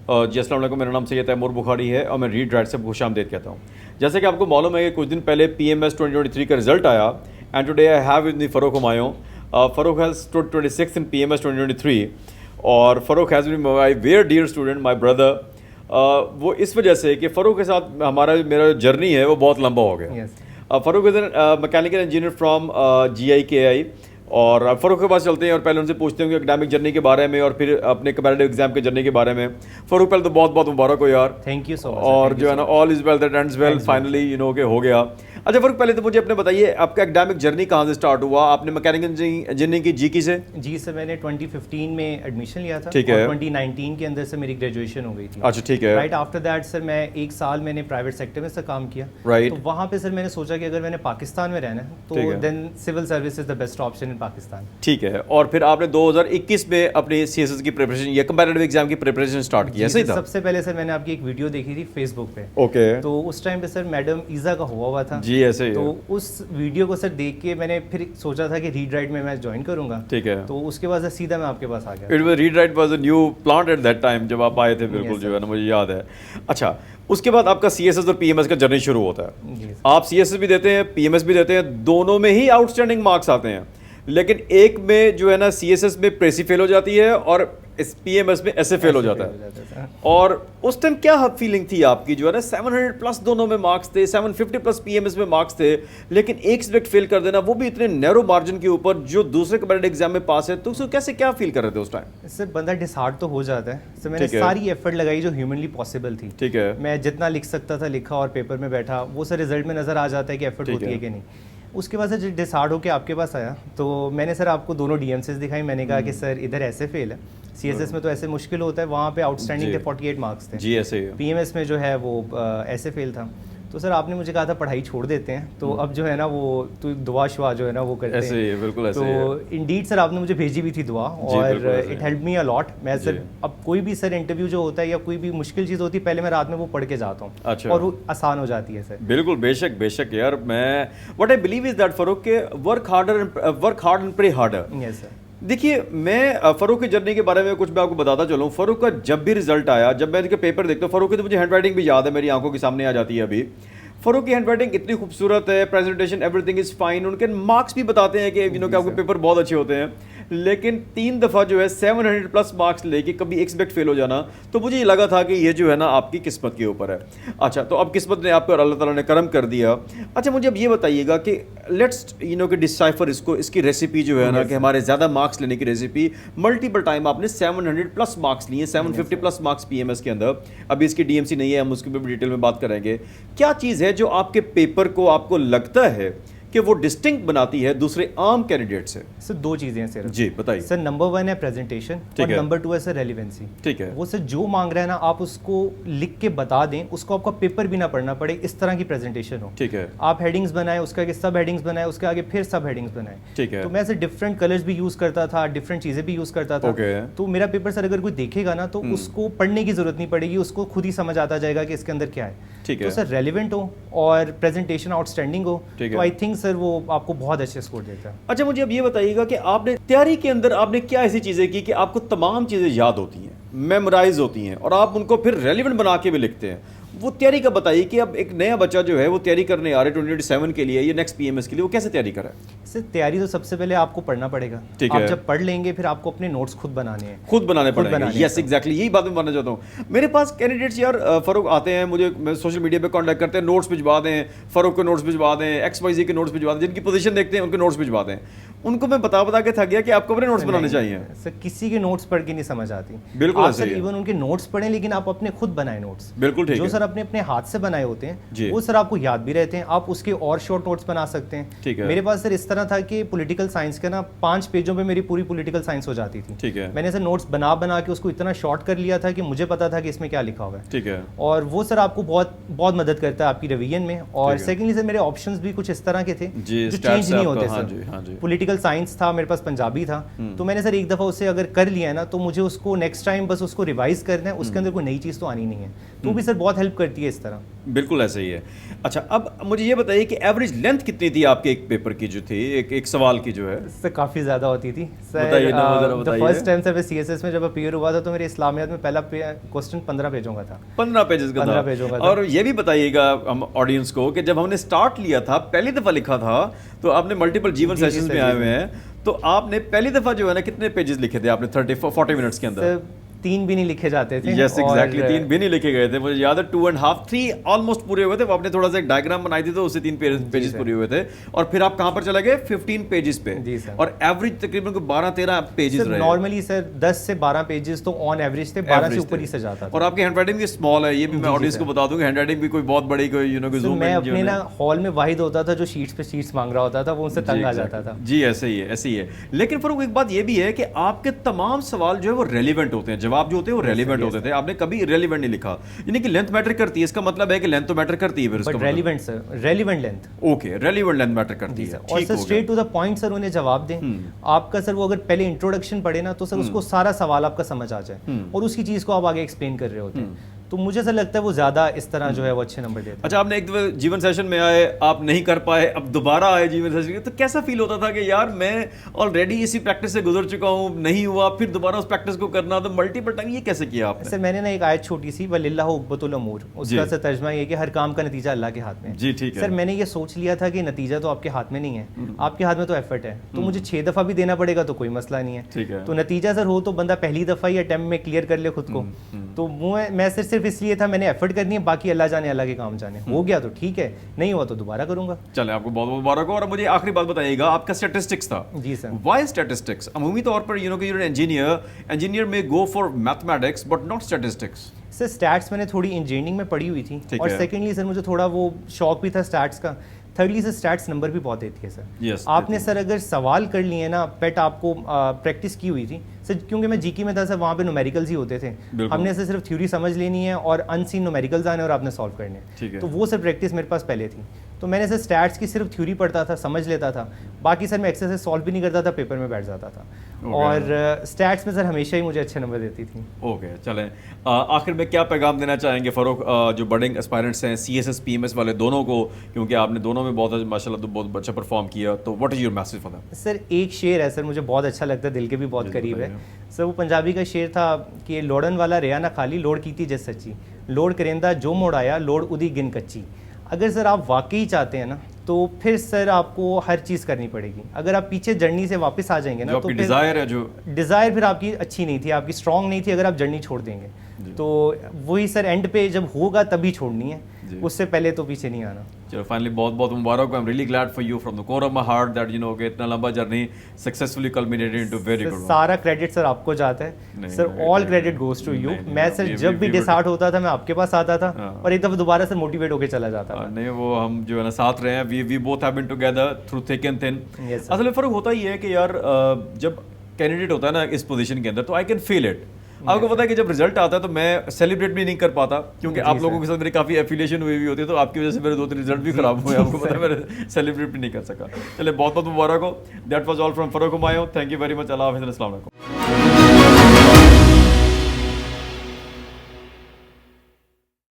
जी अस्सलाम वालेकुम, मेरा नाम सैयद तैमूर बुखारी है और मैं रीड राइट से खुशामदीद कहता हूँ। जैसे कि आपको मालूम है कि कुछ दिन पहले PMS 2023 का रिजल्ट आया and today I have with me Farooq Humayun. Farooq has stood 26 in PMS 2023 और Farooq has been my very dear student, my brother. वो इस वजह से कि फ़ारूक के साथ मेरा जर्नी है वो बहुत लंबा हो गया। Farooq is mechanical engineer from GIKI और फ़ारूक के पास चलते हैं और पहले उनसे पूछते हैं कि एकेडमिक जर्नी के बारे में और फिर अपने कंपैरेटिव एग्जाम के जर्नी के बारे में। फ़ारूक पहले तो बहुत बहुत मुबारक हो यार, थैंक यू सो मच। और जो है ना all is well that ends well, finally you know के हो गया। अच्छा फ़ारूक, पहले तो मुझे अपने बताइए आपका एकेडमिक जर्नी कहाँ से स्टार्ट हुआ? आपने मैकेनिकल इंजीनियरिंग की GK से? जी सर, मैंने 2015 में एडमिशन लिया था। ठीक है। और 2019 के अंदर से मेरी ग्रेजुएशन हो गई थी। अच्छा ठीक है। राइट आफ्टर दैट सर मैं 1 साल मैंने प्राइवेट सेक्टर में सर काम किया। राइट। तो वहाँ पे सर मैंने सोचा कि अगर मैंने पाकिस्तान में रहना है तो then civil service is the best option in Pakistan. ठीक है। और फिर आपने 2021 में अपनी CSS की प्रिपरेशन या कंपैरेटिव एग्जाम की प्रिपरेशन स्टार्ट की, सही था? सबसे पहले सर मैंने आपकी एक वीडियो देखी थी फेसबुक पे। ओके। तो उस टाइम पे सर मैडम ईज़ा का हुआ था जी, ऐसे ही। तो उस वीडियो को सर देख के मैंने फिर सोचा था कि रीड राइट में मैं ज्वाइन करूंगा। ठीक है। तो उसके बाद सीधा मैं आपके पास आ गया। It was read write was a new plant at that time जब आप आए थे, बिल्कुल जो है ना मुझे याद है। अच्छा, उसके बाद आपका CSS और PMS का जर्नी शुरू होता है। आप CSS भी देते हैं, PMS भी देते हैं, दोनों में ही आउटस्टैंडिंग मार्क्स आते हैं, लेकिन एक में जो है ना CSS में प्रेसी फेल हो जाती है और इस PMS में ऐसे फेल हो जाता है। और उस टाइम क्या फीलिंग थी आपकी? जो है ना 700 प्लस दोनों में मार्क्स थे, 750 प्लस PMS में मार्क्स थे, लेकिन एक सब्जेक्ट फेल कर देना, वो भी इतने नैरो मार्जिन के ऊपर जो दूसरे कंपैरेटिव एग्जाम में पास है, तो उसको कैसे क्या फील कर रहे थे उस टाइम? सर बंदा डिसहार्ट तो हो जाता है। सर मैंने सारी एफर्ट लगाई जो ह्यूमनली पॉसिबल थी। ठीक है। मैं जितना लिख सकता था लिखा और पेपर में बैठा, वो सर रिजल्ट में नजर आ जाता है कि एफर्ट होती है कि नहीं। उसके बाद सर डिसहार्ट होकर आपके पास आया तो मैंने सर आपको दोनों DMCs दिखाई। मैंने कहा कि सर इधर ऐसे फेल है, CSS में तो ऐसे मुश्किल होता है, वहाँ पे आउटस्टैंडिंग थे 48 मार्क्स थे। जी ऐसे ही। PMS में जो है वो ऐसे फेल था। तो सर आपने मुझे कहा था पढ़ाई छोड़ देते हैं, तो अब जो है ना वो तो दुआ शुआ जो है ना वो करते ऐसे ही, बिल्कुल ऐसे तो इंडीड सर आपने मुझे भेजी भी थी दुआ और it help me a lot. मैं सर अब कोई भी सर इंटरव्यू जो होता है या कोई भी मुश्किल चीज़ होती है, पहले मैं रात में वो पढ़ के जाता हूँ। अच्छा। और वो आसान हो जाती है सर। बिल्कुल, बेशक बेशक यार। मैं what I believe is that Farooq के work hard and pray harder. Yes sir. देखिए, मैं फ़ारूक की जर्नी के बारे में कुछ मैं आपको बताता चलूँ। फ़ारूक का जब भी रिजल्ट आया, जब मैं इसके पेपर देखता हूँ, फ़ारूक की तो मुझे हैंड राइटिंग भी याद है, मेरी आंखों के सामने आ जाती है अभी। फ़ारूक की हैंड राइटिंग इतनी खूबसूरत है, प्रेजेंटेशन एवरीथिंग इज़ फाइन। उनके मार्क्स भी बताते हैं कि यू नो कि आपके पेपर बहुत अच्छे होते हैं, लेकिन 3 दफ़ा जो है 700 प्लस मार्क्स लेके कभी एक सब्जेक्ट फेल हो जाना, तो मुझे ये लगा था कि ये जो है ना आपकी किस्मत के ऊपर है। अच्छा, तो अब किस्मत ने आपको, अल्लाह ताला ने करम कर दिया। अच्छा, मुझे अब ये बताइएगा कि लेट्स यू नो कि डिसाइफर इसको, इसकी रेसिपी जो है ना कि हमारे ज़्यादा मार्क्स लेने की रेसिपी। मल्टीपल टाइम आपने 700 प्लस मार्क्स लिए, 750 प्लस मार्क्स PMS के अंदर। अभी इसकी DMC नहीं है, हम उसके भी डिटेल में बात करेंगे। क्या चीज़ है जो आपके पेपर को आपको लगता है कि वो डिस्टिंक्ट बनाती है दूसरे आम कैंडिडेट से? सर 2 चीज़ें हैं सर। जी बताइए। सर नंबर 1 है प्रेजेंटेशन और नंबर 2 है सर रेलिवेंसी। ठीक है। वो सर जो मांग रहा है ना आप उसको लिख के बता दें, उसको आपका पेपर भी ना पढ़ना पड़े, इस तरह की प्रेजेंटेशन हो। ठीक है। आप हेडिंग्स बनाए, उसके आगे सब हेडिंग्स बनाए, उसके आगे फिर सब हेडिंग्स बनाए। ठीक है। तो मैं सर डिफरेंट कलर्स भी यूज़ करता था, डिफरेंट चीज़ें भी यूज़ करता था। तो मेरा पेपर सर अगर कोई देखेगा ना तो उसको पढ़ने की जरूरत नहीं पड़ेगी, उसको खुद ही समझ आता जाएगा कि इसके अंदर क्या है। ठीक है। तो सर रेलिवेंट हो और प्रेजेंटेशन आउटस्टैंडिंग हो तो आई थिंक सर वो आपको बहुत अच्छे स्कोर देता है। अच्छा, मुझे अब ये बताइएगा कि आपने तैयारी के अंदर आपने क्या ऐसी चीज़ें की कि आपको तमाम चीज़ें याद होती हैं, मेमोराइज होती हैं और आप उनको फिर रेलिवेंट बना के भी लिखते हैं? वो तैयारी का बताइए कि अब एक नया बच्चा जो है वो तैयारी करने आ रहा है 2027 के लिए, ये नेक्स्ट PMS के लिए, वो कैसे तैयारी कर रहा है? सर तैयारी तो सबसे पहले आपको पढ़ना पड़ेगा। ठीक आप है। जब पढ़ लेंगे फिर आपको अपने नोट्स खुद बनाने हैं, खुद बनाने पड़ेंगे। यस एग्जैक्टली, यही बात मैं मानना चाहता हूँ। मेरे पास कैंडिडेट्स यार फ़ारूक आते हैं, मुझे सोशल मीडिया पे कांटेक्ट करते हैं, नोट्स भिजवा दें, फ़ारूक के नोट्स भिजवा दें, XYZ के नोट्स भिजवा दें, जिनकी पोजीशन देखते हैं उनके नोट्स भिजवा दें। उनको मैं बता के थक गया कि आपको अपने नोट्स बनाने चाहिए। सर किसी के नोट्स पढ़ के नहीं समझ आती। बिल्कुल आप सर इवन उनके नोट्स पढ़ें लेकिन आप अपने खुद बनाए नोट्स। बिल्कुल ठीक है। जो सर अपने हाथ से बनाए होते हैं वो सर आपको याद भी रहते हैं, आप उसके और शॉर्ट नोट्स बना सकते हैं। ठीक है। मेरे पास सर इस तरह था कि पॉलिटिकल साइंस के ना 5 पेजों पे मेरी पूरी पॉलिटिकल साइंस हो जाती थी। ठीक है। मैंने सर नोट्स बना के उसको इतना शॉर्ट कर लिया था कि मुझे पता था कि इसमें क्या लिखा हुआ है। ठीक है। और वो सर आपको बहुत मदद करता है आपकी रिवीजन में। और सेकेंडली सर मेरे ऑप्शंस भी कुछ इस तरह के थे जो चेंज नहीं होते सर। पॉलिटिकल पॉलिटिकल साइंस था, मेरे पास पंजाबी था, तो मैंने सर एक दफ़ा उससे अगर कर लिया है ना तो मुझे उसको नेक्स्ट टाइम बस उसको रिवाइज करना है, उसके अंदर कोई नई चीज़ तो आनी नहीं है, तो भी सर बहुत हेल्प करती है इस तरह। बिल्कुल ऐसा ही है। अच्छा, अब मुझे ये बताइए कि एवरेज लेंथ कितनी थी आपके एक पेपर की जो थी, एक सवाल की जो है? सर काफ़ी ज़्यादा होती थी सर। बताइए ना, जरा बताइए। फर्स्ट टाइम सर मैं CSS में जब अपीयर हुआ था तो मेरे इस्लामियात में पहला क्वेश्चन 15 पेजों का था। 15 पेजेस का 15 था। पेजों का था। और ये भी बताइएगा हम ऑडियंस को कि जब हमने स्टार्ट लिया था, पहली दफ़ा लिखा था, तो आपने मल्टीपल जीवन सेशंस में आए हुए हैं, तो आपने पहली दफ़ा जो है ना कितने पेजेस लिखे थे आपने 30-40 मिनट्स के अंदर? 3 भी नहीं लिखे जाते थे। यस एग्जैक्टली, 3 भी नहीं लिखे गए थे, मुझे याद है 2.5 3 ऑलमोस्ट पूरे हुए थे। वो आपने थोड़ा सा एक डायग्राम बनाई थी तो उससे 3 पेजेस पूरे हुए थे, और फिर आप कहाँ पर चले गए? 15 पेजेस पे। जी सर। और एवरेज तकरीबन 12-13 पेजेस रहे। नॉर्मली सर 10 से 12 पेजेस तो ऑन एवरेज थे, 12 से ऊपर ही से जाता था। और आपकी हैंडराइटिंग भी स्मॉल है, ये भी मैं ऑडियंस को बता दूं कि हैंडराइटिंग भी कोई बहुत बड़ी कोई कोई ज़ूम मैं अपने ना हॉल में वाहिद होता था जो शीट्स पे शीट्स मांग रहा होता था, वो उनसे तंग आ जाता था। जी ऐसे ही है, ऐसे ही है। लेकिन फरूक एक बात ये भी है कि आपके तमाम सवाल जो है वो रेलिवेंट होते हैं, जवाब जो होते हैं वो रेलिवेंट होते थे, आपने कभी इरेलीवेंट नहीं लिखा। यानी कि लेंथ मैटर करती है, इसका मतलब है कि लेंथ तो मैटर करती है, फिर उसका but relevant sir, relevant length. Okay, relevant length matter करती है। और sir straight to the point sir उन्हें जवाब दें। आपका सर वो अगर पहले इंट्रोडक्शन पढ़े ना तो सर उसको सारा सवाल आपका समझ आ जाए और उसी चीज को आप आगे एक्सप्लेन कर रहे होते हैं, तो मुझे ऐसा लगता है वो ज्यादा इस तरह जो है वो अच्छे नंबर देते हैं। अच्छा, आपने एक दफा जीवन सेशन में आए, आप नहीं कर पाए, अब दोबारा आए जीवन सेशन में, तो कैसा फील होता था कि यार मैं ऑलरेडी इसी प्रैक्टिस से गुजर चुका हूँ, नहीं हुआ, फिर दोबारा उस प्रैक्टिस को करना, तो मल्टीपल टाइम ये कैसे किया आपने? सर मैंने ना एक आयत छोटी सी, वलिल्लाहु उक़बतुल उमूर, उसका सर तर्जुमा ये कि हर काम का नतीजा अल्लाह के हाथ में है। जी ठीक है। सर मैंने ये सोच लिया था कि नतीजा तो आपके हाथ में नहीं है, आपके हाथ में तो एफर्ट है, तो मुझे 6 दफ़ा भी देना पड़ेगा तो कोई मसला नहीं है। तो नतीजा सर हो तो बंदा पहली दफ़ा ही अटेम्प्ट में क्लियर कर ले खुद को, तो मैं सिर्फ इसलिए था, मैंने एफर्ट करनी है, बाकी अल्लाह जाने, अल्लाह के काम जाने। हो गया तो ठीक है, नहीं हुआ तो दोबारा करूंगा। चले, आपको बहुत बहुत मुबारक हो। और मुझे आखिरी बात बताइएगा, आपका स्टैटिस्टिक्स था। जी सर। Why statistics? अमूमी तौर पर यू नो कि इंजीनियर में go for mathematics but not statistics. Sir stats मैंने थोड़ी इंजीनियरिंग में पढ़ी हुई थी, और सेकेंडली सर मुझे थोड़ा वो शौक भी था स्टैट्स का। थर्डली सर स्टैट्स नंबर भी बहुत देती है सर। आपने सर अगर सवाल कर लिए ना, पेट आपको प्रैक्टिस की हुई थी सर, क्योंकि मैं जीके में था सर, वहाँ पे न्यूमेरिकल्स ही होते थे, हमने सर सिर्फ थ्योरी समझ लेनी है और अनसीन न्यूमेरिकल्स आने और आपने सॉल्व करने हैं, तो वो सर प्रैक्टिस मेरे पास पहले थी। तो मैंने सर स्टैट्स की सिर्फ थ्योरी पढ़ता था, समझ लेता था, बाकी सर मैं एक्सरसाइज सॉल्व भी नहीं करता था, पेपर में बैठ जाता था। और स्टैट्स में सर हमेशा ही मुझे अच्छे नंबर देती थी। ओके, चलें, आखिर में क्या पैगाम देना चाहेंगे फरूक जो बडिंग एस्पायरेंट्स हैं, CSS PMS वाले दोनों को, क्योंकि आपने दोनों में बहुत माशाल्लाह बहुत अच्छा परफॉर्म किया, तो what is your message for them? Sir एक शेर है सर, मुझे बहुत अच्छा लगता है, दिल के भी बहुत करीब है सर। वो पंजाबी का शेर था कि लोड़न वाला रिया ना खाली, लोड़ की थी जिस सच्ची, लोड़ करेंदा जो मोड़ आया, लोड़ उदी गिन कच्ची। अगर सर आप वाकई चाहते हैं ना तो फिर सर आपको हर चीज़ करनी पड़ेगी। अगर आप पीछे जर्नी से वापस आ जाएंगे ना, तो डिज़ायर है, जो डिज़ायर फिर आपकी अच्छी नहीं थी, आपकी स्ट्रांग नहीं थी, अगर आप जर्नी छोड़ देंगे तो वही सर एंड पे जब होगा तभी छोड़नी है, उससे पहले तो पीछे नहीं आना। चलो, फाइनली बहुत बहुत मुबारक हो। I am really glad for you from the core of my heart that you know कि इतना लंबा journey successfully culminated into very good. सारा क्रेडिट सर आपको जाता है sir, all credit goes to you. मैं सर जब भी डिसहार्ट होता था मैं आपके पास आता था और एक दफ़ा दोबारा से मोटिवेट होकर चला जाता था। नहीं, वो हम जो है ना साथ रहे हैं, we both have been together through thick and thin. असल में फर्क होता ही है कि यार जब कैंडिडेट होता है ना इस पोजीशन के अंदर, तो आई कैन फील इट। आपको पता है कि जब रिजल्ट आता है तो मैं सेलिब्रेट भी नहीं कर पाता, क्योंकि आप लोगों के साथ मेरी काफ़ी एफिलिएशन हुई हुई होती है, तो आपकी वजह से मेरे 2-3 रिजल्ट भी खराब हुए, आपको पता है, मैं सेलिब्रेट भी नहीं कर सका। चलिए, बहुत बहुत मुबारक हो। That was all from Farooq Humayun. Thank you very much. अल्लाह हाफ़िज़। अस्सलाम वालेकुम।